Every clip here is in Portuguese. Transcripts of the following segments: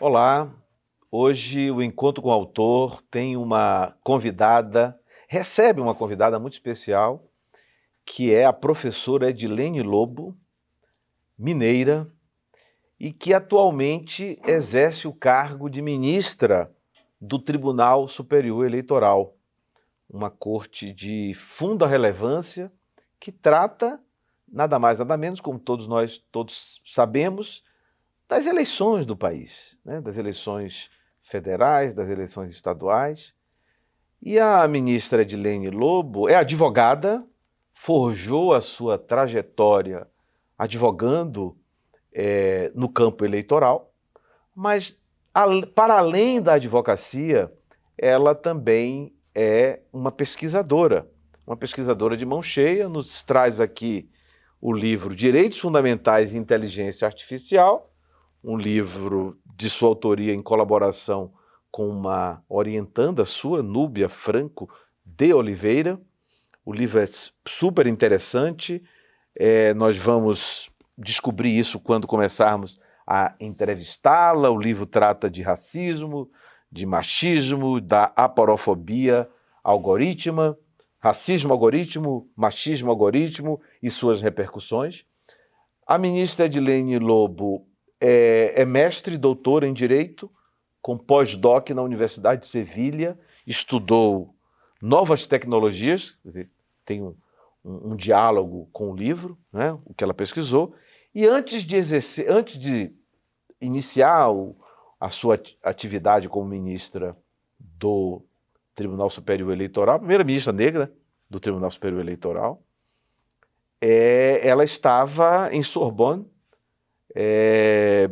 Olá, hoje o Encontro com o Autor tem recebe uma convidada muito especial, que é a professora Edilene Lobo, mineira, e que atualmente exerce o cargo de ministra do Tribunal Superior Eleitoral, uma corte de funda relevância que trata, nada mais nada menos, como todos sabemos, das eleições do país, né? Das eleições federais, das eleições estaduais. E a ministra Edilene Lobo é advogada, forjou a sua trajetória advogando no campo eleitoral, mas para além da advocacia, ela também é uma pesquisadora de mão cheia. Nos traz aqui o livro Direitos Fundamentais e Inteligência Artificial, um livro de sua autoria em colaboração com uma orientanda sua, Núbia Franco de Oliveira. O livro é super interessante, nós vamos descobrir isso quando começarmos a entrevistá-la. O livro trata de racismo, de machismo, da aporofobia algorítmica, racismo algoritmo, machismo algoritmo e suas repercussões. A ministra Edilene Lobo é mestre e doutora em Direito, com pós-doc na Universidade de Sevilha, estudou novas tecnologias, quer dizer, tem um diálogo com o livro, né, o que ela pesquisou, e antes de iniciar a sua atividade como ministra do Tribunal Superior Eleitoral, primeira ministra negra do Tribunal Superior Eleitoral, ela estava em Sorbonne,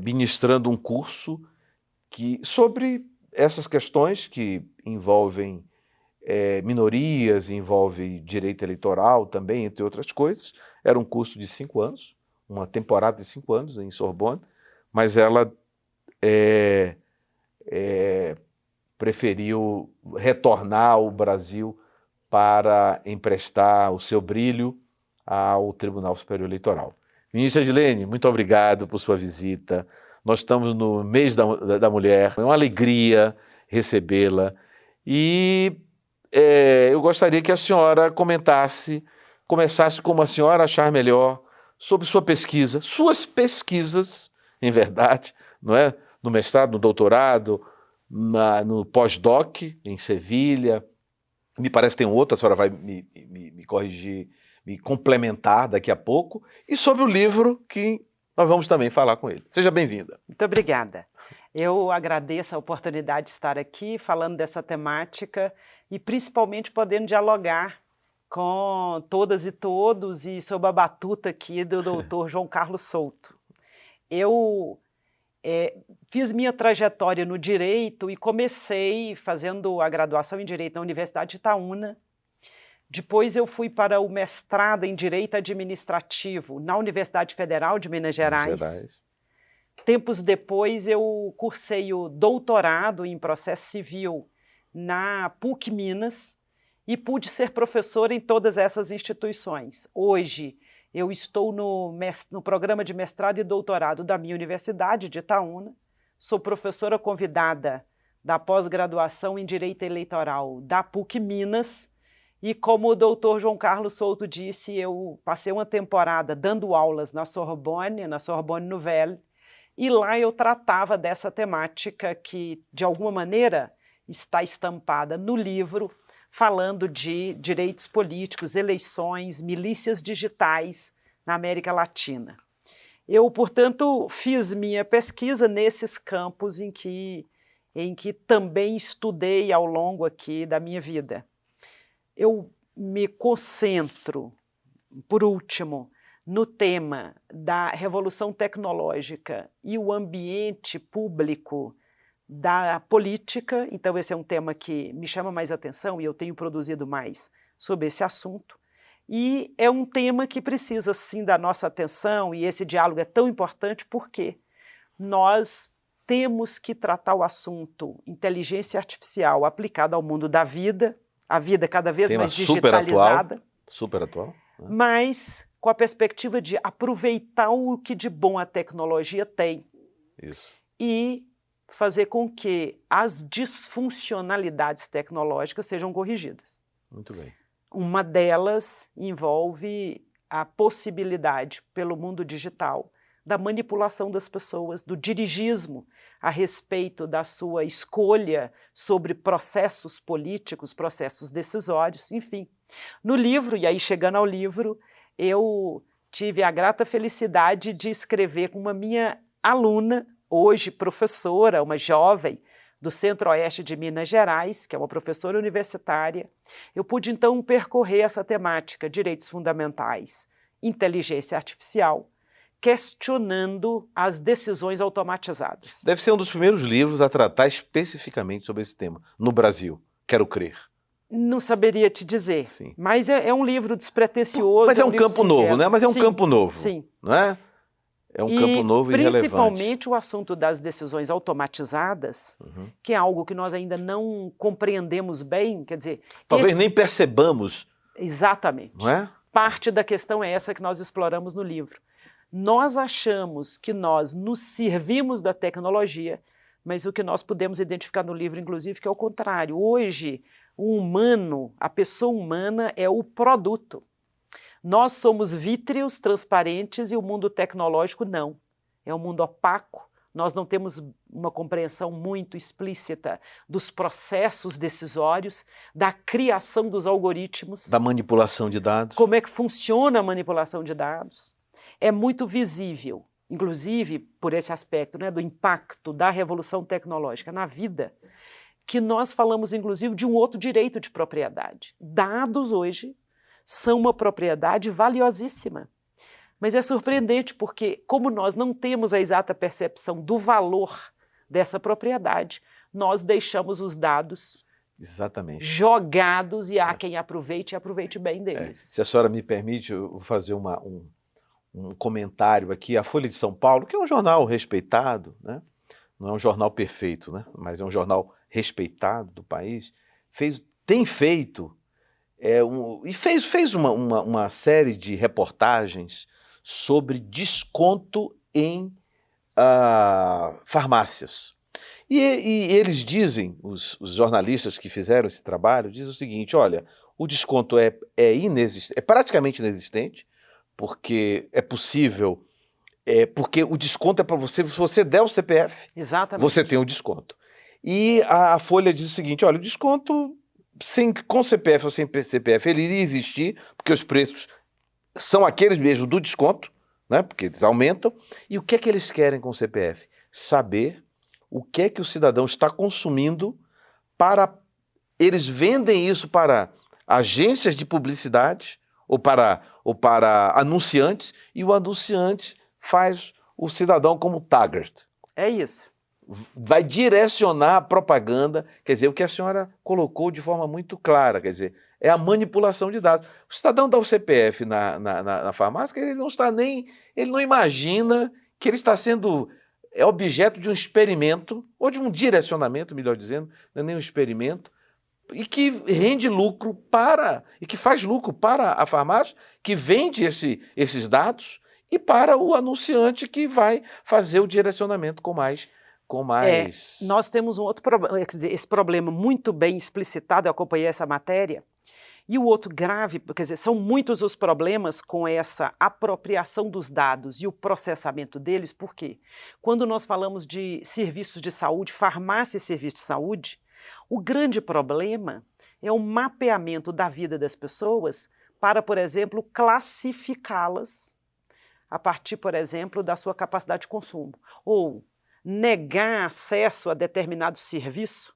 ministrando um curso sobre essas questões que envolvem minorias, envolve direito eleitoral também, entre outras coisas. Era um curso de 5 anos, uma temporada de 5 anos em Sorbonne, mas ela preferiu retornar ao Brasil para emprestar o seu brilho ao Tribunal Superior Eleitoral. Ministra Edilene, muito obrigado por sua visita. Nós estamos no mês da mulher, é uma alegria recebê-la. E eu gostaria que a senhora começasse como a senhora achar melhor, sobre sua pesquisa, suas pesquisas, em verdade, não é? No mestrado, no doutorado, no pós-doc, em Sevilha. Me parece que tem outro, a senhora vai me corrigir, me complementar daqui a pouco, e sobre o livro que nós vamos também falar com ele. Seja bem-vinda. Muito obrigada. Eu agradeço a oportunidade de estar aqui falando dessa temática e principalmente podendo dialogar com todas e todos e sob a batuta aqui do doutor João Carlos Souto. Eu fiz minha trajetória no Direito e comecei fazendo a graduação em Direito na Universidade de Itaúna. Depois eu fui para o mestrado em Direito Administrativo na Universidade Federal de Minas Gerais. Tempos depois eu cursei o doutorado em Processo Civil na PUC Minas e pude ser professora em todas essas instituições. Hoje eu estou no programa de mestrado e doutorado da minha Universidade de Itaúna, sou professora convidada da pós-graduação em Direito Eleitoral da PUC Minas. E como o doutor João Carlos Souto disse, eu passei uma temporada dando aulas na Sorbonne Nouvelle, e lá eu tratava dessa temática que, de alguma maneira, está estampada no livro, falando de direitos políticos, eleições, milícias digitais na América Latina. Eu, portanto, fiz minha pesquisa nesses campos em que em que também estudei ao longo aqui da minha vida. Eu me concentro, por último, no tema da revolução tecnológica e o ambiente público da política. Então esse é um tema que me chama mais atenção e eu tenho produzido mais sobre esse assunto. E é um tema que precisa, sim, da nossa atenção, e esse diálogo é tão importante porque nós temos que tratar o assunto inteligência artificial aplicada ao mundo da vida, a vida cada vez mais digitalizada. Super atual. Né? Mas com a perspectiva de aproveitar o que de bom a tecnologia tem. Isso. E fazer com que as disfuncionalidades tecnológicas sejam corrigidas. Muito bem. Uma delas envolve a possibilidade, pelo mundo digital, da manipulação das pessoas, do dirigismo a respeito da sua escolha sobre processos políticos, processos decisórios, enfim. No livro, e aí chegando ao livro, eu tive a grata felicidade de escrever com uma minha aluna, hoje professora, uma jovem, do Centro-Oeste de Minas Gerais, que é uma professora universitária. Eu pude, então, percorrer essa temática, direitos fundamentais, inteligência artificial, questionando as decisões automatizadas. Deve ser um dos primeiros livros a tratar especificamente sobre esse tema, no Brasil, quero crer. Não saberia te dizer, Sim. Mas é um livro despretensioso. Mas é um campo novo, né? Mas é um campo novo, sim. Não é? É um campo novo e relevante. Principalmente o assunto das decisões automatizadas, que é algo que nós ainda não compreendemos bem, quer dizer... Talvez nem percebamos. Exatamente. Não é? Parte da questão é essa que nós exploramos no livro. Nós achamos que nós nos servimos da tecnologia, mas o que nós podemos identificar no livro, inclusive, que é o contrário. Hoje, o humano, a pessoa humana é o produto. Nós somos vítreos, transparentes, e o mundo tecnológico não. É um mundo opaco. Nós não temos uma compreensão muito explícita dos processos decisórios, da criação dos algoritmos. Da manipulação de dados. Como é que funciona a manipulação de dados. É muito visível, inclusive por esse aspecto, né, do impacto da revolução tecnológica na vida, que nós falamos, inclusive, de um outro direito de propriedade. Dados hoje são uma propriedade valiosíssima. Mas é surpreendente porque, como nós não temos a exata percepção do valor dessa propriedade, nós deixamos os dados jogados e há quem aproveite e aproveite bem deles. Se a senhora me permite, eu vou fazer um comentário aqui. A Folha de São Paulo, que é um jornal respeitado, né? Não é um jornal perfeito, né? Mas é um jornal respeitado do país, tem feito fez uma série de reportagens sobre desconto em farmácias. E eles dizem, os jornalistas que fizeram esse trabalho, dizem o seguinte: olha, o desconto é praticamente inexistente, porque é possível, porque o desconto é para você, se você der o CPF, exatamente, você tem o desconto. E a Folha diz o seguinte: olha, o desconto com CPF ou sem CPF, ele iria existir, porque os preços são aqueles mesmos do desconto, né? Porque eles aumentam. E o que é que eles querem com o CPF? Saber o que é que o cidadão está consumindo eles vendem isso para agências de publicidade ou para anunciantes, e o anunciante faz o cidadão como target. É isso. Vai direcionar a propaganda, quer dizer, o que a senhora colocou de forma muito clara, quer dizer, é a manipulação de dados. O cidadão dá o CPF na farmácia, ele não imagina que ele está sendo objeto de um experimento, ou de um direcionamento, melhor dizendo, não é nem um experimento, e que rende lucro e que faz lucro para a farmácia, que vende esses dados, e para o anunciante que vai fazer o direcionamento com mais... Nós temos um outro problema, quer dizer, esse problema muito bem explicitado, eu acompanhei essa matéria, e o outro grave, quer dizer, são muitos os problemas com essa apropriação dos dados e o processamento deles, por quê? Quando nós falamos de serviços de saúde, farmácia e serviços de saúde, o grande problema é o mapeamento da vida das pessoas para, por exemplo, classificá-las a partir, por exemplo, da sua capacidade de consumo, ou negar acesso a determinado serviço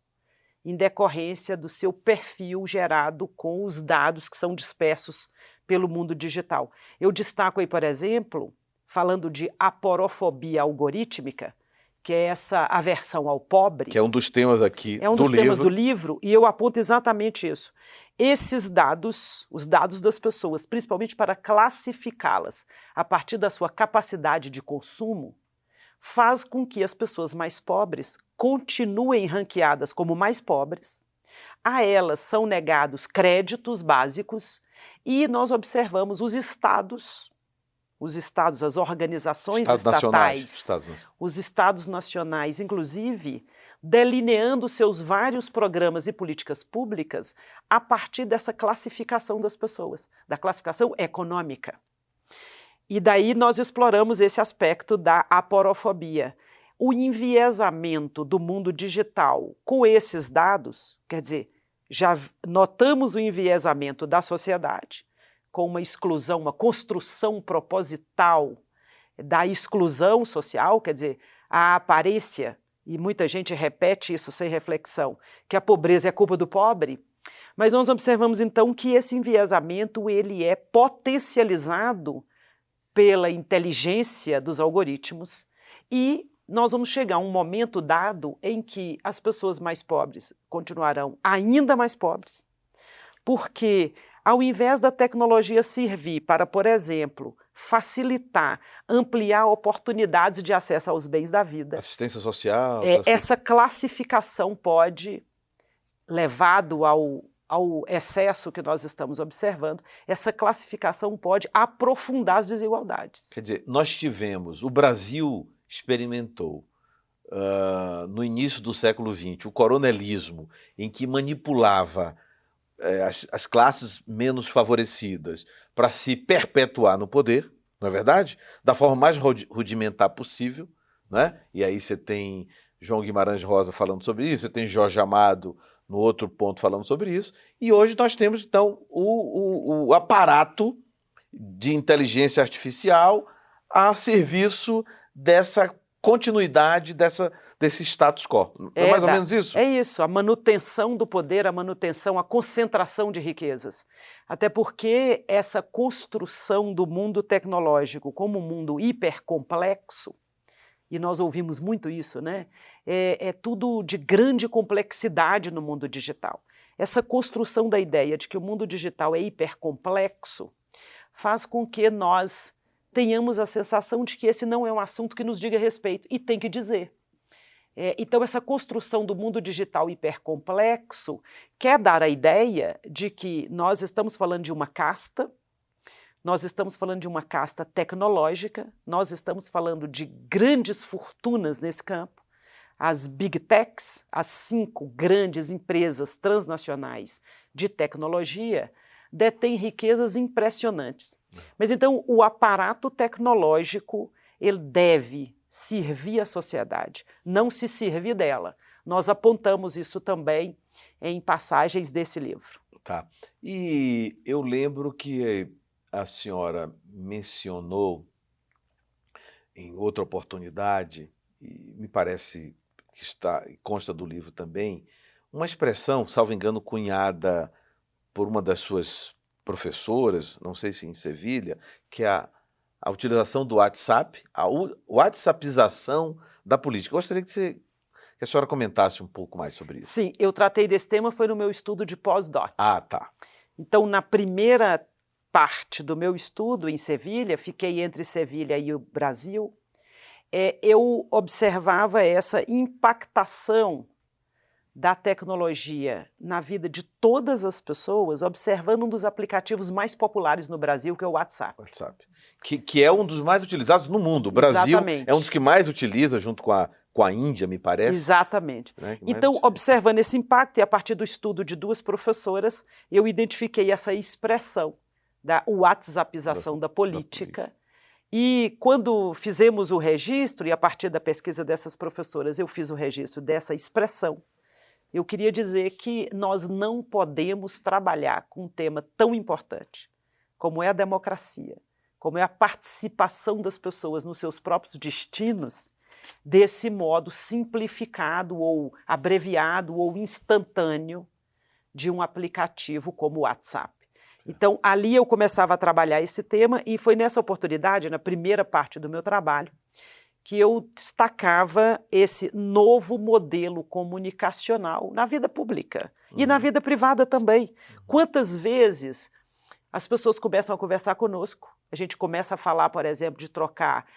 em decorrência do seu perfil gerado com os dados que são dispersos pelo mundo digital. Eu destaco aí, por exemplo, falando de aporofobia algorítmica, que é essa aversão ao pobre. Que é um dos temas aqui do livro. É um dos temas do livro, e eu aponto exatamente isso. Esses dados, os dados das pessoas, principalmente para classificá-las a partir da sua capacidade de consumo, faz com que as pessoas mais pobres continuem ranqueadas como mais pobres, a elas são negados créditos básicos e nós observamos os estados, as organizações estatais, os estados nacionais, inclusive, delineando seus vários programas e políticas públicas a partir dessa classificação das pessoas, da classificação econômica. E daí nós exploramos esse aspecto da aporofobia. O enviesamento do mundo digital com esses dados, quer dizer, já notamos o enviesamento da sociedade, com uma exclusão, uma construção proposital da exclusão social, quer dizer, a aparência, e muita gente repete isso sem reflexão, que a pobreza é culpa do pobre, mas nós observamos então que esse enviesamento ele é potencializado pela inteligência dos algoritmos e nós vamos chegar a um momento dado em que as pessoas mais pobres continuarão ainda mais pobres, porque ao invés da tecnologia servir para, por exemplo, facilitar, ampliar oportunidades de acesso aos bens da vida, assistência social, essa classificação pode, levado ao excesso que nós estamos observando, essa classificação pode aprofundar as desigualdades. Quer dizer, nós tivemos, o Brasil experimentou no início do século XX o coronelismo, em que manipulava as classes menos favorecidas para se perpetuar no poder, não é verdade? Da forma mais rudimentar possível, né? E aí você tem João Guimarães Rosa falando sobre isso, você tem Jorge Amado no outro ponto falando sobre isso, e hoje nós temos, então, o aparato de inteligência artificial a serviço dessa continuidade, desse status quo. É mais ou menos isso? É isso, a manutenção do poder, a manutenção, a concentração de riquezas. Até porque essa construção do mundo tecnológico como um mundo hipercomplexo, e nós ouvimos muito isso, né? É tudo de grande complexidade no mundo digital. Essa construção da ideia de que o mundo digital é hipercomplexo faz com que nós tenhamos a sensação de que esse não é um assunto que nos diga respeito, e tem que dizer. Então, essa construção do mundo digital hipercomplexo quer dar a ideia de que nós estamos falando de uma casta, nós estamos falando de uma casta tecnológica, nós estamos falando de grandes fortunas nesse campo. As Big Techs, as 5 grandes empresas transnacionais de tecnologia, detêm riquezas impressionantes. Mas então o aparato tecnológico ele deve servir a sociedade, não se servir dela. Nós apontamos isso também em passagens desse livro. Tá. E eu lembro que a senhora mencionou em outra oportunidade, e me parece que consta do livro também, uma expressão, salvo engano, cunhada por uma das suas professoras, não sei se em Sevilha, que é a utilização do WhatsApp, a WhatsAppização da política. Eu gostaria que a senhora comentasse um pouco mais sobre isso. Sim, eu tratei desse tema, foi no meu estudo de pós-doc. Ah, tá. Então, na primeira parte do meu estudo em Sevilha, fiquei entre Sevilha e o Brasil, eu observava essa impactação da tecnologia na vida de todas as pessoas, observando um dos aplicativos mais populares no Brasil, que é o WhatsApp. Que é um dos mais utilizados no mundo. O Brasil Exatamente. É um dos que mais utiliza, junto com a Índia, me parece. Exatamente. Né? Então, observando esse impacto, e a partir do estudo de 2 professoras, eu identifiquei essa expressão da WhatsAppização da política. E quando fizemos o registro, e a partir da pesquisa dessas professoras eu fiz o registro dessa expressão, eu queria dizer que nós não podemos trabalhar com um tema tão importante como é a democracia, como é a participação das pessoas nos seus próprios destinos, desse modo simplificado ou abreviado ou instantâneo de um aplicativo como o WhatsApp. Então, ali eu começava a trabalhar esse tema e foi nessa oportunidade, na primeira parte do meu trabalho, que eu destacava esse novo modelo comunicacional na vida pública e na vida privada também. Quantas vezes as pessoas começam a conversar conosco, a gente começa a falar, por exemplo, de trocar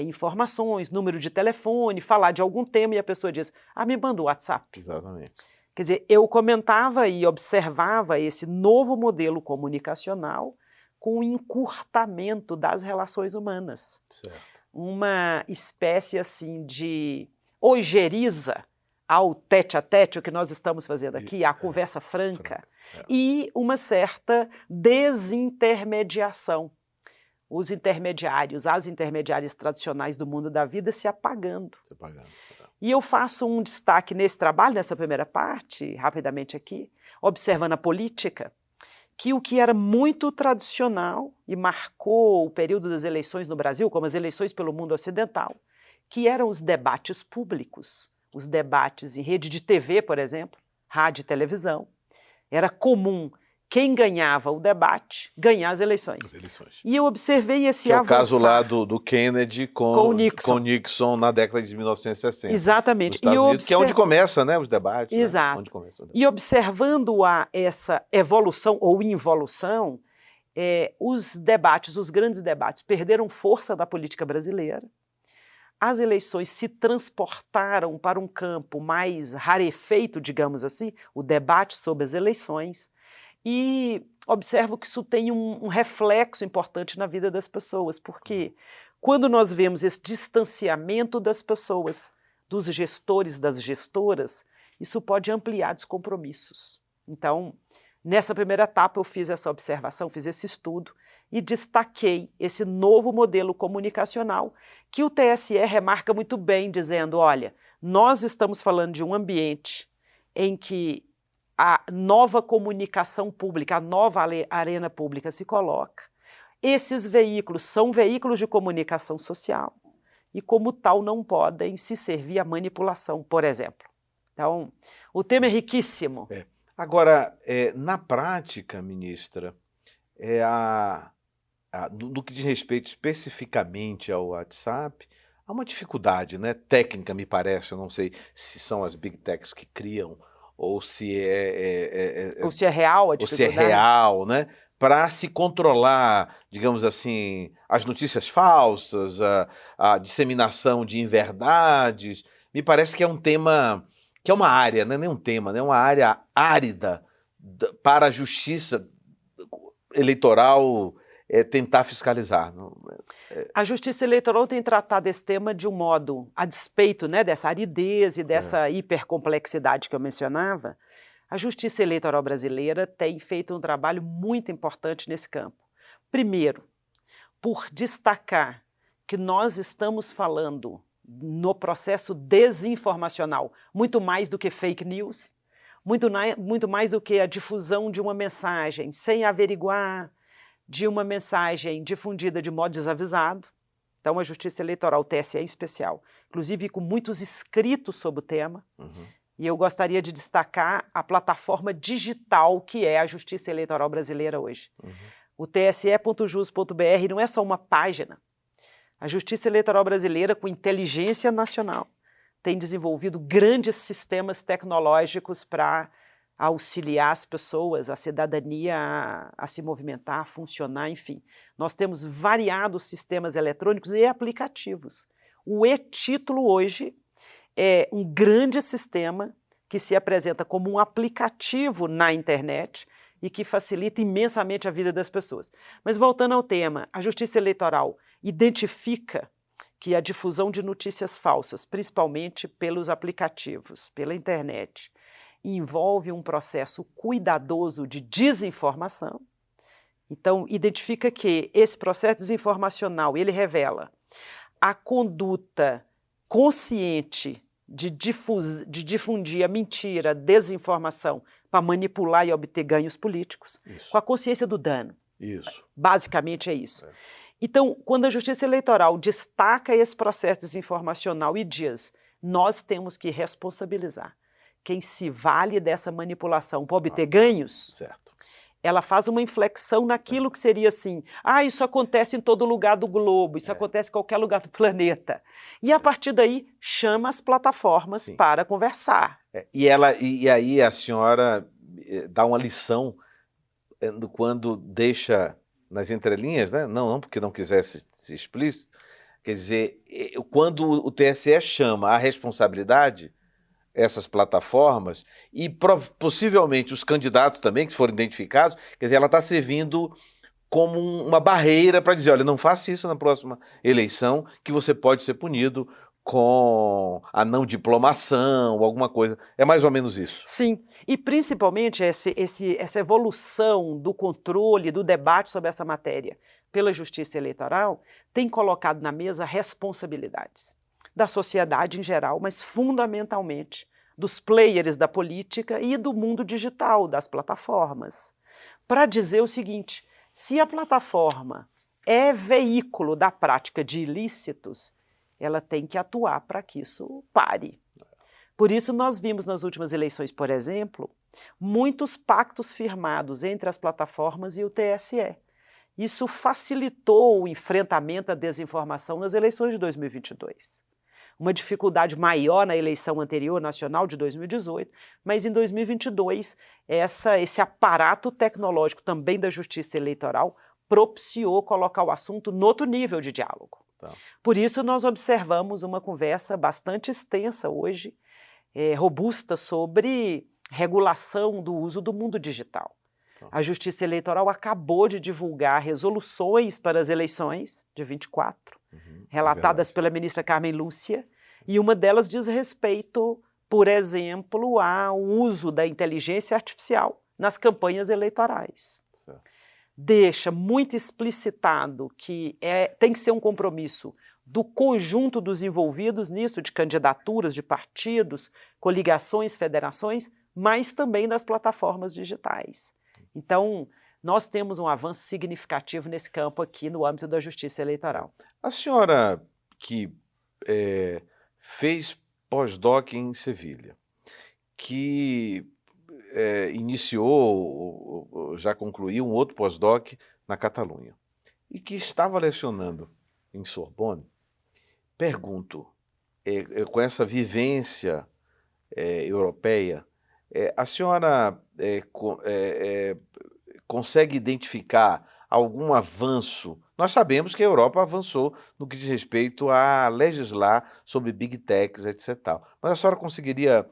informações, número de telefone, falar de algum tema e a pessoa diz, me manda o WhatsApp. Exatamente. Quer dizer, eu comentava e observava esse novo modelo comunicacional com o encurtamento das relações humanas. Certo. Uma espécie assim de ojeriza ao tete-a-tete, o que nós estamos fazendo aqui, a conversa franca, e uma certa desintermediação. Os intermediários, as intermediárias tradicionais do mundo da vida se apagando. E eu faço um destaque nesse trabalho, nessa primeira parte, rapidamente aqui, observando a política, que o que era muito tradicional e marcou o período das eleições no Brasil, como as eleições pelo mundo ocidental, que eram os debates públicos, os debates em rede de TV, por exemplo, rádio e televisão. Era comum quem ganhava o debate ganhar as eleições. E eu observei esse avançar. Que é o caso lá do Kennedy com o Nixon na década de 1960. Exatamente. Nos Estados Unidos, que é onde começa, né, os debates. Exato. Né? Onde começa o debate. E observando essa evolução ou involução, os debates, os grandes debates, perderam força da política brasileira. As eleições se transportaram para um campo mais rarefeito, digamos assim, o debate sobre as eleições. E observo que isso tem um reflexo importante na vida das pessoas, porque quando nós vemos esse distanciamento das pessoas, dos gestores, das gestoras, isso pode ampliar descompromissos. Então, nessa primeira etapa eu fiz essa observação, fiz esse estudo e destaquei esse novo modelo comunicacional que o TSE remarca muito bem, dizendo, olha, nós estamos falando de um ambiente em que a nova comunicação pública, a nova arena pública se coloca. Esses veículos são veículos de comunicação social e, como tal, não podem se servir à manipulação, por exemplo. Então, o tema é riquíssimo. Agora, na prática, ministra, no que diz respeito especificamente ao WhatsApp, há uma dificuldade, né, técnica, me parece, eu não sei se são as Big Techs que criam, ou se ou se é real a dificuldade. Ou se é real, né? Para se controlar, digamos assim, as notícias falsas, a disseminação de inverdades. Me parece que é um tema, que é uma área, não é nem um tema, né? Uma área árida para a justiça eleitoral tentar fiscalizar. A Justiça Eleitoral tem tratado esse tema de um modo, a despeito, né, dessa aridez e dessa hipercomplexidade que eu mencionava, a Justiça Eleitoral brasileira tem feito um trabalho muito importante nesse campo. Primeiro, por destacar que nós estamos falando no processo desinformacional, muito mais do que fake news, muito mais do que a difusão de uma mensagem sem averiguar, de uma mensagem difundida de modo desavisado. Então, a Justiça Eleitoral, o TSE em especial, inclusive com muitos escritos sobre o tema, e eu gostaria de destacar a plataforma digital que é a Justiça Eleitoral brasileira hoje. O tse.jus.br não é só uma página. A Justiça Eleitoral brasileira, com inteligência nacional, tem desenvolvido grandes sistemas tecnológicos para auxiliar as pessoas, a cidadania a se movimentar, a funcionar, enfim. Nós temos variados sistemas eletrônicos e aplicativos. O e-título hoje é um grande sistema que se apresenta como um aplicativo na internet e que facilita imensamente a vida das pessoas. Mas voltando ao tema, a Justiça Eleitoral identifica que a difusão de notícias falsas, principalmente pelos aplicativos, pela internet, envolve um processo cuidadoso de desinformação. Então, identifica que esse processo desinformacional, ele revela a conduta consciente de difundir a mentira, a desinformação, para manipular e obter ganhos políticos, com a consciência do dano. Isso. Basicamente é isso. Então, quando a Justiça Eleitoral destaca esse processo desinformacional e diz, nós temos que responsabilizar quem se vale dessa manipulação para obter ganhos, Certo. ela faz uma inflexão naquilo que seria assim, isso acontece em todo lugar do globo, isso acontece em qualquer lugar do planeta. E a partir daí, chama as plataformas Sim. para conversar. E aí a senhora dá uma lição quando deixa nas entrelinhas, né? Não porque não quisesse ser explícito, quer dizer, quando o TSE chama à responsabilidade essas plataformas e possivelmente os candidatos também, que forem identificados, quer dizer, ela está servindo como uma barreira para dizer, olha, não faça isso na próxima eleição, que você pode ser punido com a não diplomação ou alguma coisa. É mais ou menos isso. Sim, e principalmente essa evolução do controle, do debate sobre essa matéria pela Justiça Eleitoral tem colocado na mesa responsabilidades da sociedade em geral, mas fundamentalmente dos players da política e do mundo digital, das plataformas, para dizer o seguinte, se a plataforma é veículo da prática de ilícitos, ela tem que atuar para que isso pare. Por isso nós vimos nas últimas eleições, por exemplo, muitos pactos firmados entre as plataformas e o TSE. Isso facilitou o enfrentamento à desinformação nas eleições de 2022. Uma dificuldade maior na eleição anterior, nacional, de 2018, mas em 2022, esse aparato tecnológico também da Justiça Eleitoral propiciou colocar o assunto no outro nível de diálogo. Tá. Por isso, nós observamos uma conversa bastante extensa hoje, robusta, sobre regulação do uso do mundo digital. Tá. A Justiça Eleitoral acabou de divulgar resoluções para as eleições de 24, relatadas pela ministra Carmen Lúcia, e uma delas diz respeito, por exemplo, ao uso da inteligência artificial nas campanhas eleitorais. Certo. Deixa muito explicitado que tem que ser um compromisso do conjunto dos envolvidos nisso, de candidaturas, de partidos, coligações, federações, mas também das plataformas digitais. Então, nós temos um avanço significativo nesse campo aqui no âmbito da Justiça Eleitoral. A senhora que fez pós-doc em Sevilha, que iniciou, já concluiu um outro pós-doc na Catalunha, e que estava lecionando em Sorbonne, pergunto, com essa vivência europeia, a senhora consegue identificar algum avanço? Nós sabemos que a Europa avançou no que diz respeito a legislar sobre Big Techs, etc. Mas a senhora conseguiria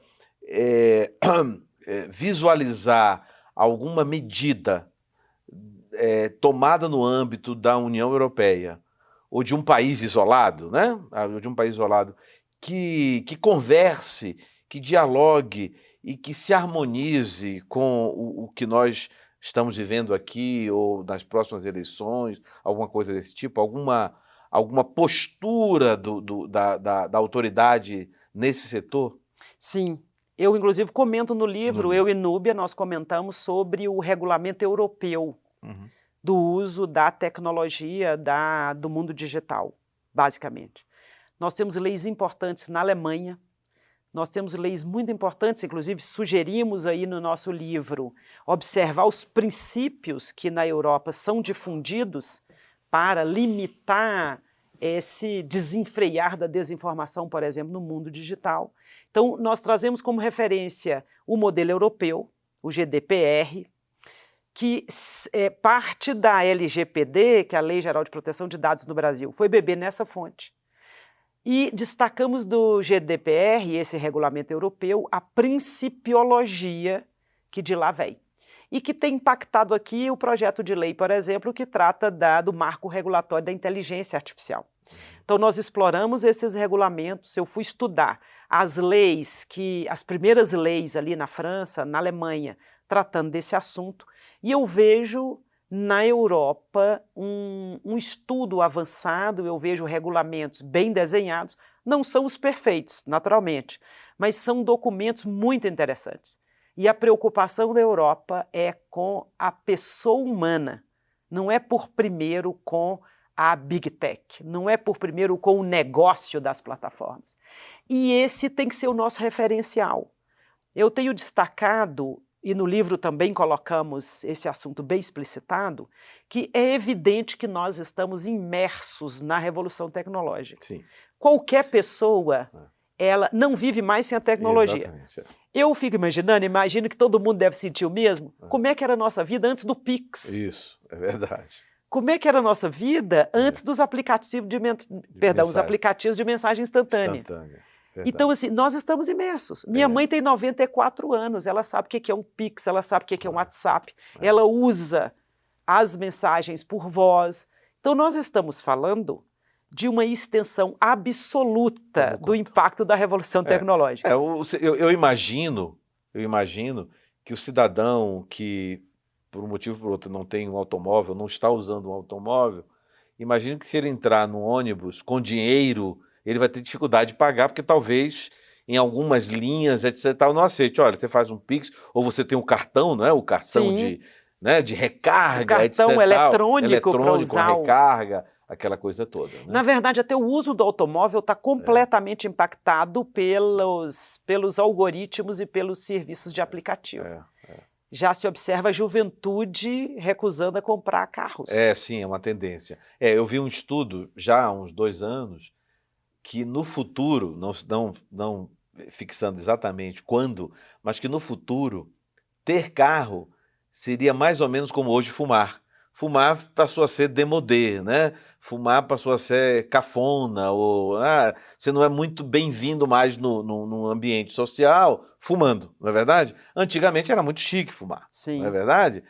visualizar alguma medida tomada no âmbito da União Europeia ou de um país isolado, né? De um país isolado, que converse, que dialogue e que se harmonize com o que nós estamos vivendo aqui ou nas próximas eleições, alguma coisa desse tipo, alguma postura da autoridade nesse setor? Sim, eu inclusive comento no livro, eu e Núbia, nós comentamos sobre o regulamento europeu do uso da tecnologia do mundo digital, basicamente. Nós temos leis importantes na Alemanha, nós temos leis muito importantes, inclusive sugerimos aí no nosso livro observar os princípios que na Europa são difundidos para limitar esse desenfrear da desinformação, por exemplo, no mundo digital. Então, nós trazemos como referência o modelo europeu, o GDPR, que parte da LGPD, que é a Lei Geral de Proteção de Dados no Brasil, foi beber nessa fonte. E destacamos do GDPR, esse regulamento europeu, a principiologia que de lá vem. E que tem impactado aqui o projeto de lei, por exemplo, que trata do marco regulatório da inteligência artificial. Então, nós exploramos esses regulamentos, eu fui estudar as primeiras leis ali na França, na Alemanha, tratando desse assunto, e eu vejo na Europa um estudo avançado, eu vejo regulamentos bem desenhados, não são os perfeitos, naturalmente, mas são documentos muito interessantes. E a preocupação da Europa é com a pessoa humana, não é por primeiro com a Big Tech, não é por primeiro com o negócio das plataformas. E esse tem que ser o nosso referencial. Eu tenho destacado, e no livro também colocamos esse assunto bem explicitado, que é evidente que nós estamos imersos na revolução tecnológica. Sim. Qualquer pessoa, ela não vive mais sem a tecnologia. Exatamente. Eu fico imagino que todo mundo deve sentir o mesmo. Como é que era a nossa vida antes do Pix? Isso, é verdade. Como é que era a nossa vida antes dos aplicativos os aplicativos de mensagem instantânea? Então, assim, nós estamos imersos. Minha mãe tem 94 anos, ela sabe o que é um Pix, ela sabe o que é um WhatsApp, ela usa as mensagens por voz. Então, nós estamos falando de uma extensão absoluta do impacto da revolução tecnológica. Eu imagino que o cidadão que, por um motivo ou por outro, não tem um automóvel, não está usando um automóvel, imagino que se ele entrar num ônibus com dinheiro, ele vai ter dificuldade de pagar, porque talvez em algumas linhas, etc., não aceite. Olha, você faz um Pix, ou você tem um cartão, não é? O cartão de recarga, o cartão etc., eletrônico para usar. Recarga, aquela coisa toda. Né? Na verdade, até o uso do automóvel está completamente impactado pelos algoritmos e pelos serviços de aplicativo. Já se observa a juventude recusando a comprar carros. Sim, é uma tendência. Eu vi um estudo já há uns 2 anos que no futuro, não fixando exatamente quando, mas que no futuro ter carro seria mais ou menos como hoje fumar. Fumar passou a ser démodé, né? Fumar passou a ser cafona, ou você não é muito bem-vindo mais no ambiente social fumando, não é verdade? Antigamente era muito chique fumar, Sim. não é verdade?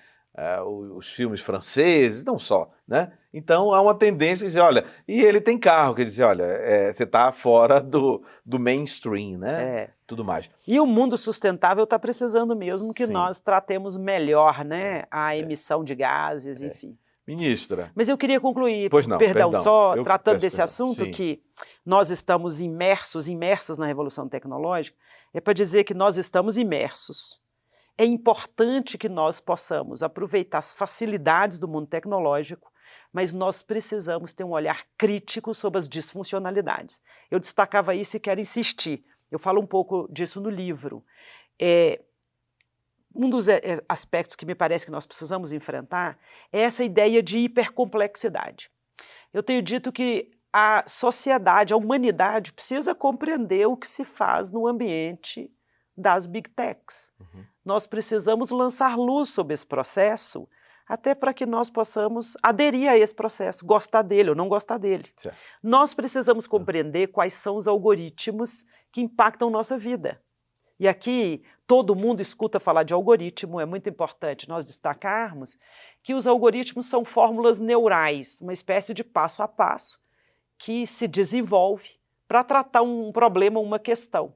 Os filmes franceses, não só, né? Então há uma tendência a dizer, olha, e ele tem carro, quer dizer, olha, você está fora do mainstream, né? Tudo mais. E o mundo sustentável está precisando mesmo que nós tratemos melhor, né, a emissão de gases, enfim. Ministra. Mas eu queria concluir, pois não, perdão, só tratando desse perdão. assunto, Sim. que nós estamos imersos na revolução tecnológica, é para dizer que nós estamos imersos. É importante que nós possamos aproveitar as facilidades do mundo tecnológico, mas nós precisamos ter um olhar crítico sobre as disfuncionalidades. Eu destacava isso e quero insistir. Eu falo um pouco disso no livro. Um dos aspectos que me parece que nós precisamos enfrentar é essa ideia de hipercomplexidade. Eu tenho dito que a sociedade, a humanidade, precisa compreender o que se faz no ambiente das Big Techs. Nós precisamos lançar luz sobre esse processo, até para que nós possamos aderir a esse processo, gostar dele ou não gostar dele. Certo. Nós precisamos compreender quais são os algoritmos que impactam nossa vida. E aqui todo mundo escuta falar de algoritmo, é muito importante nós destacarmos que os algoritmos são fórmulas neurais, uma espécie de passo a passo que se desenvolve para tratar um problema, uma questão.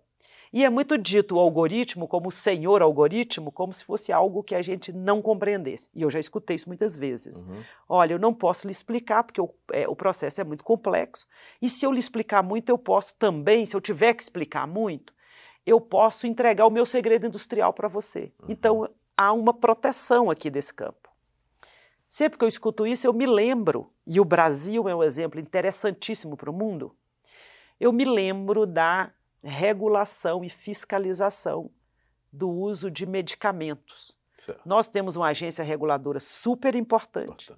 E é muito dito o algoritmo como o senhor algoritmo, como se fosse algo que a gente não compreendesse. E eu já escutei isso muitas vezes. Olha, eu não posso lhe explicar, porque o processo é muito complexo. E se eu lhe explicar muito, eu posso também, se eu tiver que explicar muito, eu posso entregar o meu segredo industrial para você. Então, há uma proteção aqui desse campo. Sempre que eu escuto isso, eu me lembro, e o Brasil é um exemplo interessantíssimo para o mundo, eu me lembro da regulação e fiscalização do uso de medicamentos. Certo. Nós temos uma agência reguladora super importante.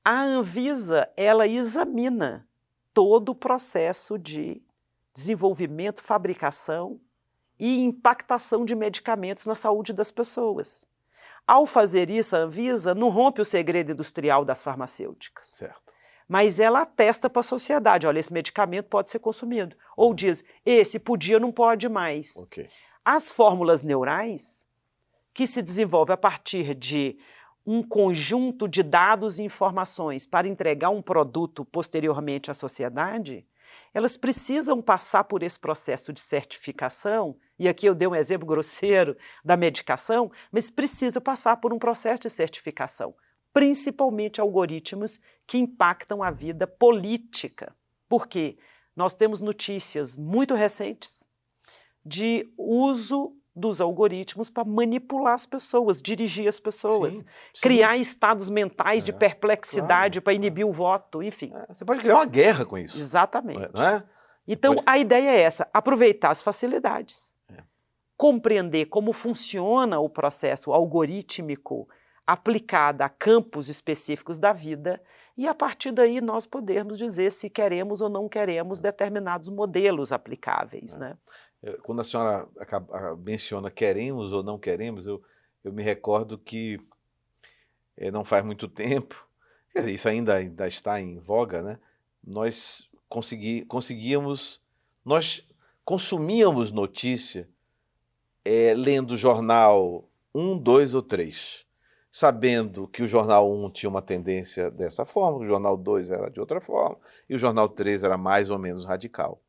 A Anvisa, ela examina todo o processo de desenvolvimento, fabricação e impactação de medicamentos na saúde das pessoas. Ao fazer isso, a Anvisa não rompe o segredo industrial das farmacêuticas. Certo. Mas ela atesta para a sociedade, olha, esse medicamento pode ser consumido. Ou diz, esse podia, não pode mais. As fórmulas neurais, que se desenvolvem a partir de um conjunto de dados e informações para entregar um produto posteriormente à sociedade, elas precisam passar por esse processo de certificação, e aqui eu dei um exemplo grosseiro da medicação, mas precisa passar por um processo de certificação, principalmente algoritmos que impactam a vida política. Porque nós temos notícias muito recentes de uso dos algoritmos para manipular as pessoas, dirigir as pessoas, Sim, sim. criar estados mentais de perplexidade Claro, para inibir o voto, enfim. Você pode criar uma guerra com isso. Exatamente. Não é? Então, pode... a ideia é essa, aproveitar as facilidades, É. compreender como funciona o processo algorítmico aplicado a campos específicos da vida e, a partir daí, nós podermos dizer se queremos ou não queremos determinados modelos aplicáveis, né? Quando a senhora menciona queremos ou não queremos, eu me recordo que não faz muito tempo, quer dizer, isso ainda está em voga, né? Nós consumíamos notícia lendo o jornal 1, 2 ou 3, sabendo que o jornal 1 tinha uma tendência dessa forma, o jornal 2 era de outra forma, e o jornal 3 era mais ou menos radical.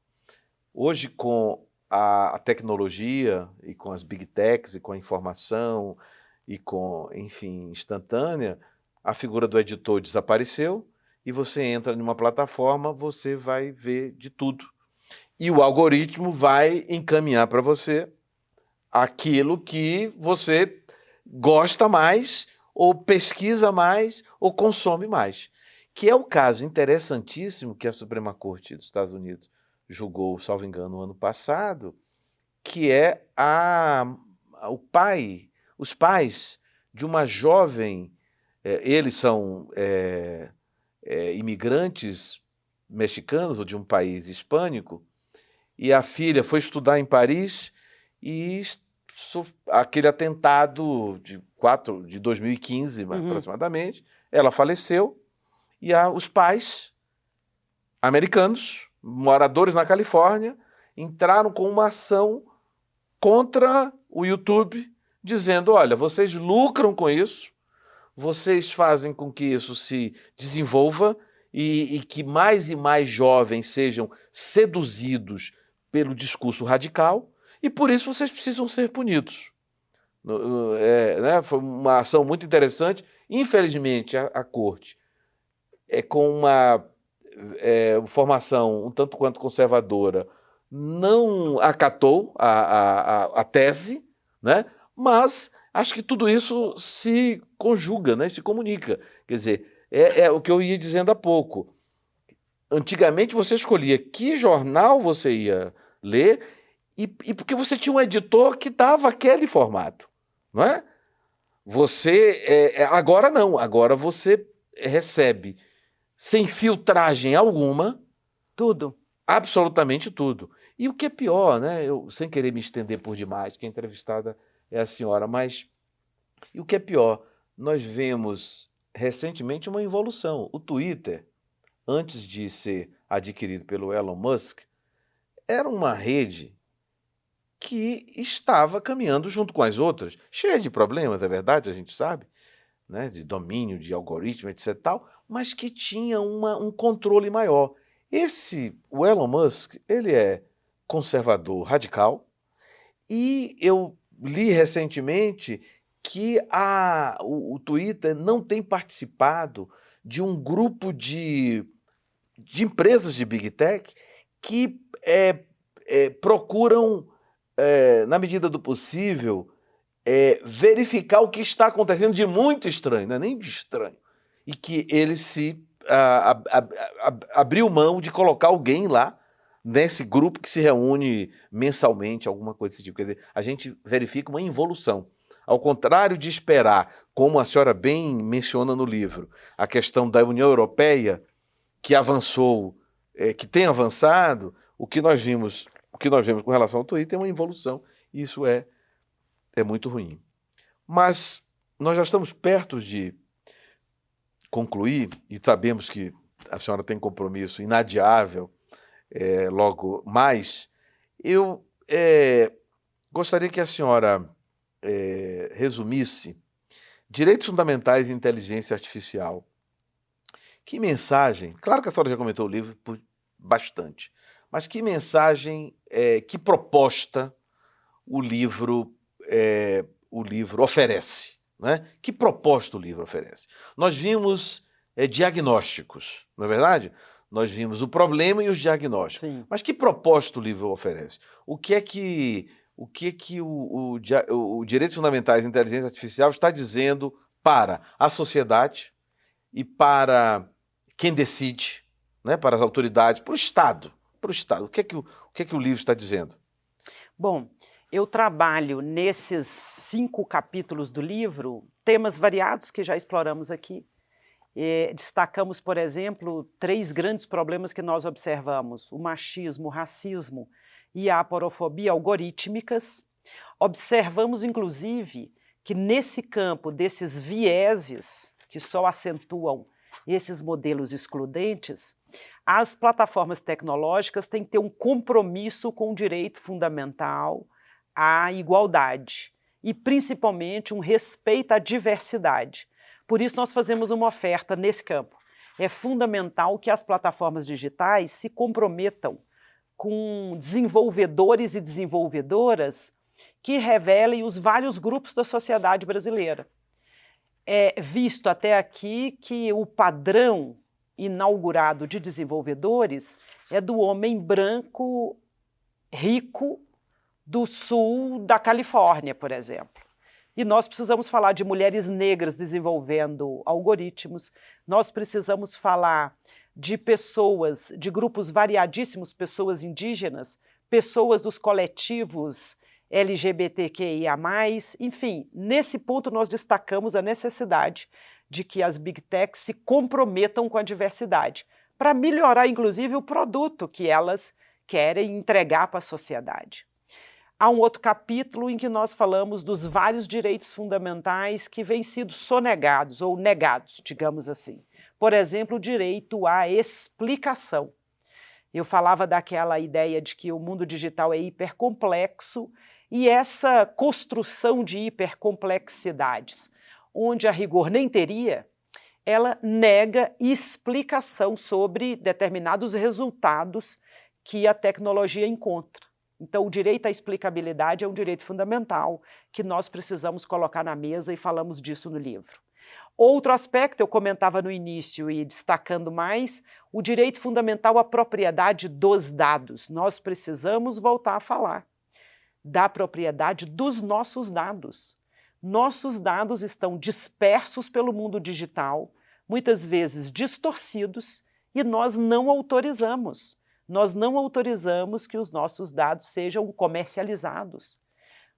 Hoje, com a tecnologia e com as big techs e com a informação e com, enfim, instantânea, a figura do editor desapareceu e você entra numa plataforma, você vai ver de tudo. E o algoritmo vai encaminhar para você aquilo que você gosta mais, ou pesquisa mais, ou consome mais. Que é o caso interessantíssimo que a Suprema Corte dos Estados Unidos julgou, salvo engano, no ano passado, que é os pais de uma jovem, eles são imigrantes mexicanos ou de um país hispânico, e a filha foi estudar em Paris e aquele atentado de 2015, aproximadamente, ela faleceu e os pais americanos, moradores na Califórnia, entraram com uma ação contra o YouTube, dizendo, olha, vocês lucram com isso, vocês fazem com que isso se desenvolva e que mais e mais jovens sejam seduzidos pelo discurso radical, e por isso vocês precisam ser punidos. Foi uma ação muito interessante. Infelizmente, a corte, com uma formação um tanto quanto conservadora, não acatou a tese, né? Mas acho que tudo isso se conjuga, né? Se comunica. Quer dizer, é o que eu ia dizendo há pouco. Antigamente você escolhia que jornal você ia ler e porque você tinha um editor que dava aquele formato, não é? Agora não, agora você recebe sem filtragem alguma tudo, absolutamente tudo. E o que é pior, né? Eu, sem querer me estender por demais, que a entrevistada é a senhora, mas e o que é pior? Nós vemos recentemente uma evolução. O Twitter, antes de ser adquirido pelo Elon Musk, era uma rede que estava caminhando junto com as outras, cheia de problemas, é verdade, a gente sabe, né, de domínio, de algoritmo, etc. Tal, mas que tinha um controle maior. O Elon Musk, ele é conservador radical, e eu li recentemente que o Twitter não tem participado de um grupo de empresas de Big Tech que procuram, na medida do possível, verificar o que está acontecendo de muito estranho, não é nem de estranho, e que ele abriu mão de colocar alguém lá nesse grupo que se reúne mensalmente, alguma coisa desse tipo. Quer dizer, a gente verifica uma involução. Ao contrário de esperar, como a senhora bem menciona no livro, a questão da União Europeia, que avançou, que tem avançado, o que nós vimos com relação ao Twitter é uma involução. Isso é muito ruim. Mas nós já estamos perto de concluir, e sabemos que a senhora tem compromisso inadiável logo mais. Eu gostaria que a senhora resumisse direitos fundamentais e inteligência artificial. Que mensagem, claro que a senhora já comentou o livro bastante, mas que mensagem, que proposta o livro oferece, né? Que proposta o livro oferece? Nós vimos diagnósticos, não é verdade? Nós vimos o problema e os diagnósticos. Sim. Mas que proposta o livro oferece? O que é que o que o Direitos Fundamentais da Inteligência Artificial está dizendo para a sociedade e para quem decide, né, para as autoridades, para o Estado. Para o Estado. O que é que o livro está dizendo? Bom, eu trabalho nesses 5 capítulos do livro temas variados que já exploramos aqui. Destacamos, por exemplo, 3 grandes problemas que nós observamos: o machismo, o racismo e a aporofobia algorítmicas. Observamos, inclusive, que nesse campo desses vieses que só acentuam esses modelos excludentes, as plataformas tecnológicas têm que ter um compromisso com o direito fundamental à igualdade e, principalmente, um respeito à diversidade. Por isso, nós fazemos uma oferta nesse campo. É fundamental que as plataformas digitais se comprometam com desenvolvedores e desenvolvedoras que revelem os vários grupos da sociedade brasileira. É visto até aqui que o padrão inaugurado de desenvolvedores é do homem branco rico do sul da Califórnia, por exemplo. E nós precisamos falar de mulheres negras desenvolvendo algoritmos, nós precisamos falar de pessoas, de grupos variadíssimos, pessoas indígenas, pessoas dos coletivos LGBTQIA+, enfim, nesse ponto nós destacamos a necessidade de que as Big Techs se comprometam com a diversidade, para melhorar, inclusive, o produto que elas querem entregar para a sociedade. Há um outro capítulo em que nós falamos dos vários direitos fundamentais que vêm sido sonegados ou negados, digamos assim. Por exemplo, o direito à explicação. Eu falava daquela ideia de que o mundo digital é hipercomplexo e essa construção de hipercomplexidades, onde a rigor nem teria, ela nega explicação sobre determinados resultados que a tecnologia encontra. Então, o direito à explicabilidade é um direito fundamental que nós precisamos colocar na mesa e falamos disso no livro. Outro aspecto, eu comentava no início e destacando mais, o direito fundamental à propriedade dos dados. Nós precisamos voltar a falar da propriedade dos nossos dados. Nossos dados estão dispersos pelo mundo digital, muitas vezes distorcidos, e nós não autorizamos. Nós não autorizamos que os nossos dados sejam comercializados.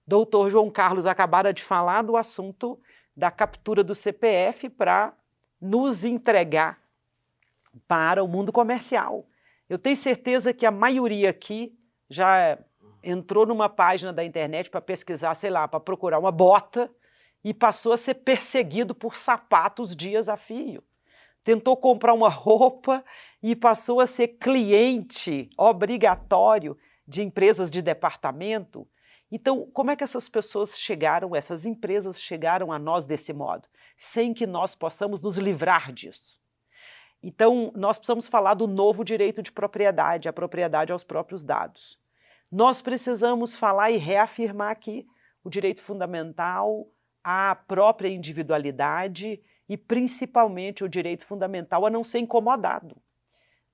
Doutor João Carlos acabara de falar do assunto da captura do CPF para nos entregar para o mundo comercial. Eu tenho certeza que a maioria aqui já entrou numa página da internet para pesquisar, sei lá, para procurar uma bota e passou a ser perseguido por sapatos dias a fio. Tentou comprar uma roupa e passou a ser cliente obrigatório de empresas de departamento. Então, como é que essas pessoas chegaram, essas empresas chegaram a nós desse modo, sem que nós possamos nos livrar disso? Então, nós precisamos falar do novo direito de propriedade, a propriedade aos próprios dados. Nós precisamos falar e reafirmar aqui o direito fundamental à própria individualidade e, principalmente, o direito fundamental a não ser incomodado.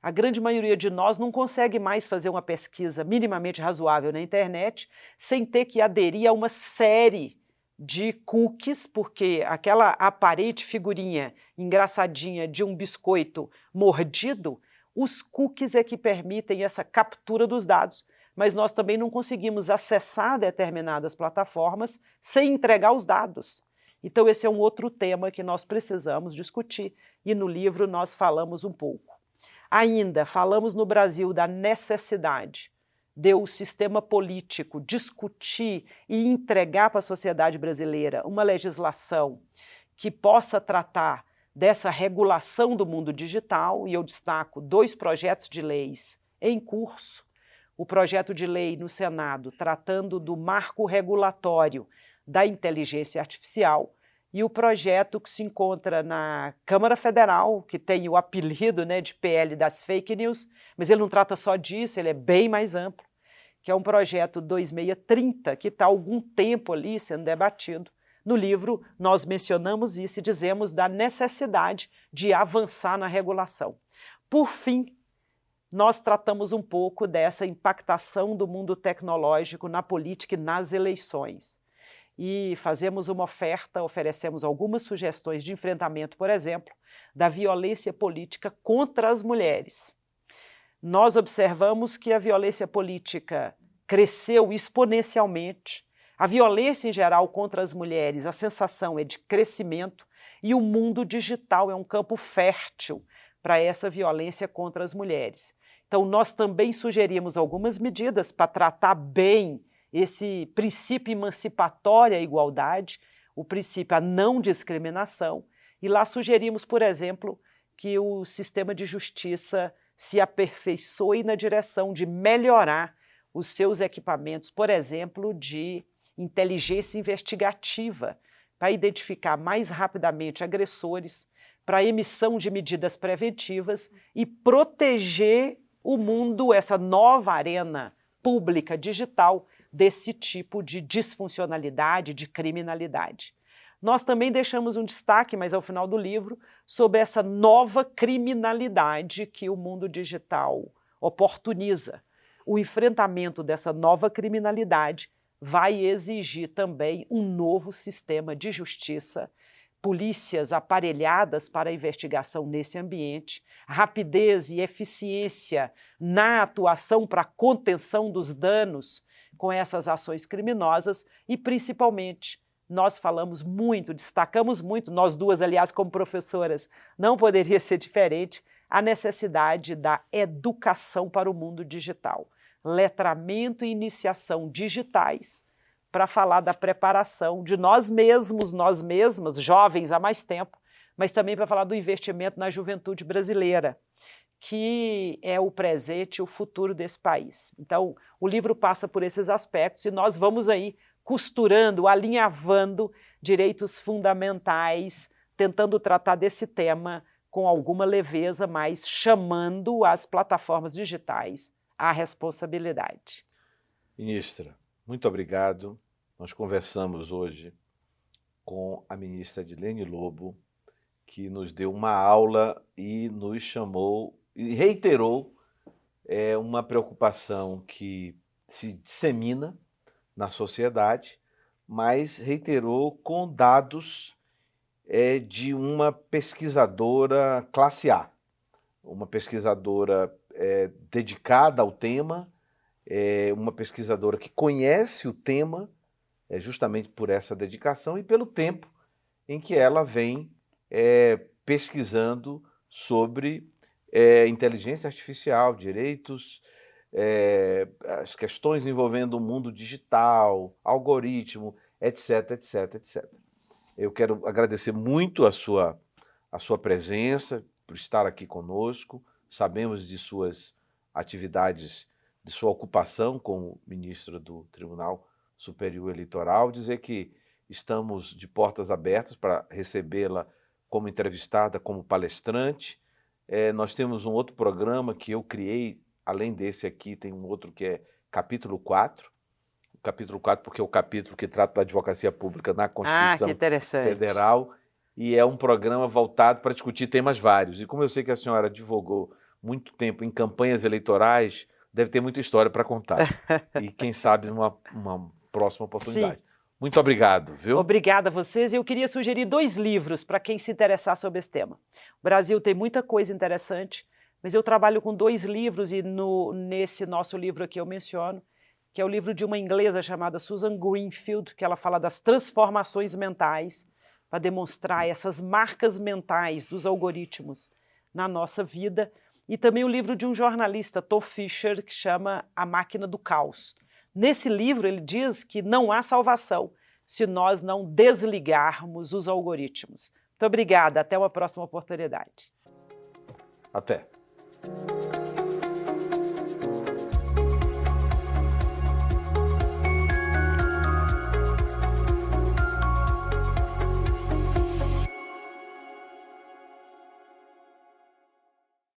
A grande maioria de nós não consegue mais fazer uma pesquisa minimamente razoável na internet sem ter que aderir a uma série de cookies, porque aquela aparente figurinha engraçadinha de um biscoito mordido, os cookies é que permitem essa captura dos dados, mas nós também não conseguimos acessar determinadas plataformas sem entregar os dados. Então esse é um outro tema que nós precisamos discutir e no livro nós falamos um pouco. Ainda falamos no Brasil da necessidade de o sistema político discutir e entregar para a sociedade brasileira uma legislação que possa tratar dessa regulação do mundo digital, e eu destaco 2 projetos de leis em curso. O projeto de lei no Senado tratando do marco regulatório da inteligência artificial e o projeto que se encontra na Câmara Federal, que tem o apelido, né, de PL das fake news, mas ele não trata só disso, ele é bem mais amplo, que é um projeto 2630, que está há algum tempo ali sendo debatido. No livro, nós mencionamos isso e dizemos da necessidade de avançar na regulação. Por fim, nós tratamos um pouco dessa impactação do mundo tecnológico na política e nas eleições. E fazemos uma oferta, oferecemos algumas sugestões de enfrentamento, por exemplo, da violência política contra as mulheres. Nós observamos que a violência política cresceu exponencialmente, a violência em geral contra as mulheres, a sensação é de crescimento, e o mundo digital é um campo fértil para essa violência contra as mulheres. Então, nós também sugerimos algumas medidas para tratar bem esse princípio emancipatório à igualdade, o princípio à não discriminação, e lá sugerimos, por exemplo, que o sistema de justiça se aperfeiçoe na direção de melhorar os seus equipamentos, por exemplo, de inteligência investigativa, para identificar mais rapidamente agressores, para emissão de medidas preventivas e proteger o mundo, essa nova arena pública digital, desse tipo de disfuncionalidade, de criminalidade. Nós também deixamos um destaque, mas ao final do livro, sobre essa nova criminalidade que o mundo digital oportuniza. O enfrentamento dessa nova criminalidade vai exigir também um novo sistema de justiça, polícias aparelhadas para a investigação nesse ambiente, rapidez e eficiência na atuação para a contenção dos danos com essas ações criminosas e, principalmente, nós falamos muito, destacamos muito, nós duas, aliás, como professoras, não poderia ser diferente, a necessidade da educação para o mundo digital. Letramento e iniciação digitais, para falar da preparação de nós mesmos, nós mesmas, jovens há mais tempo, mas também para falar do investimento na juventude brasileira, que é o presente e o futuro desse país. Então, o livro passa por esses aspectos e nós vamos aí costurando, alinhavando direitos fundamentais, tentando tratar desse tema com alguma leveza, mas chamando as plataformas digitais à responsabilidade. Ministra, muito obrigado. Nós conversamos hoje com a ministra Edilene Lobo, que nos deu uma aula e nos chamou e reiterou uma preocupação que se dissemina na sociedade, mas reiterou com dados de uma pesquisadora classe A, uma pesquisadora dedicada ao tema, uma pesquisadora que conhece o tema justamente por essa dedicação e pelo tempo em que ela vem pesquisando sobre inteligência artificial, direitos, as questões envolvendo o mundo digital, algoritmo, etc, etc, etc. Eu quero agradecer muito a sua presença, por estar aqui conosco. Sabemos de suas atividades, de sua ocupação como ministra do Tribunal Superior Eleitoral, dizer que estamos de portas abertas para recebê-la como entrevistada, como palestrante. Nós temos um outro programa que eu criei, além desse aqui, tem um outro que é Capítulo 4. O Capítulo 4 porque é o capítulo que trata da advocacia pública na Constituição Federal, e é um programa voltado para discutir temas vários. E como eu sei que a senhora advogou muito tempo em campanhas eleitorais, deve ter muita história para contar. E quem sabe numa próxima oportunidade. Sim. Muito obrigado, viu? Obrigada a vocês. E eu queria sugerir 2 livros para quem se interessar sobre esse tema. O Brasil tem muita coisa interessante, mas eu trabalho com 2 livros e nesse nosso livro aqui eu menciono, que é o livro de uma inglesa chamada Susan Greenfield, que ela fala das transformações mentais, para demonstrar essas marcas mentais dos algoritmos na nossa vida, e também o livro de um jornalista, Tom Fisher, que chama A Máquina do Caos. Nesse livro ele diz que não há salvação se nós não desligarmos os algoritmos. Muito obrigada, até uma próxima oportunidade. Até.